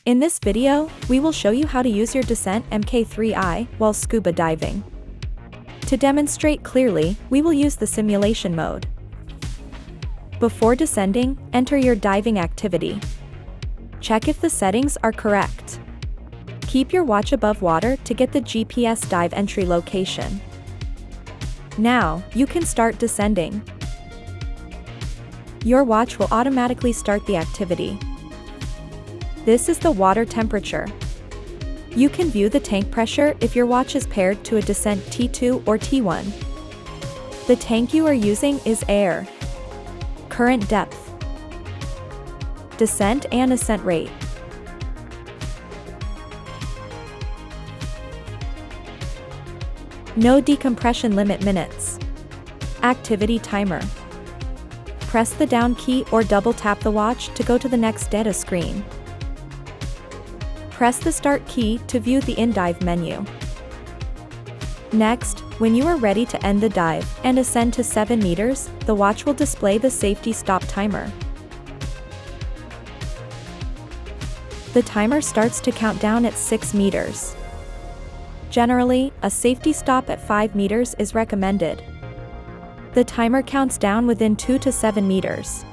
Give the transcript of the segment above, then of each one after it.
In this video, we will show you how to use your Descent Mk3i while scuba diving. To demonstrate clearly, we will use the simulation mode. Before descending, enter your diving activity. Check if the settings are correct. Keep your watch above water to get the GPS dive entry location. Now, you can start descending. Your watch will automatically start the activity. This is the water temperature. You can view the tank pressure if your watch is paired to a Descent T2 or T1. The tank you are using is air. Current depth. Descent and ascent rate. No decompression limit minutes. Activity timer. Press the down key or double tap the watch to go to the next data screen. Press the start key to view the in-dive menu. Next, when you are ready to end the dive and ascend to 7 meters, the watch will display the safety stop timer. The timer starts to count down at 6 meters. Generally, a safety stop at 5 meters is recommended. The timer counts down within 2 to 7 meters.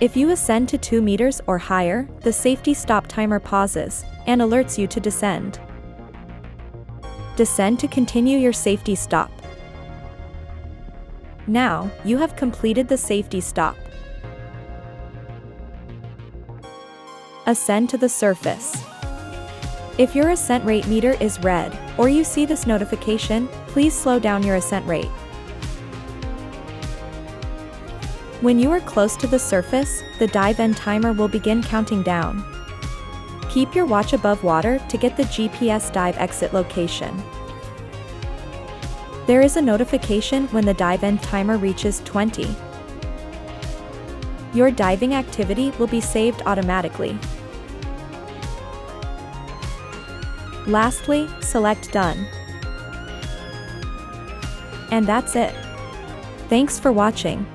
If you ascend to 2 meters or higher, the safety stop timer pauses and alerts you to descend. Descend to continue your safety stop. Now, you have completed the safety stop. Ascend to the surface. If your ascent rate meter is red, or you see this notification, please slow down your ascent rate. When you are close to the surface, the dive end timer will begin counting down. Keep your watch above water to get the GPS dive exit location. There is a notification when the dive end timer reaches 20. Your diving activity will be saved automatically. Lastly, select Done. And that's it. Thanks for watching.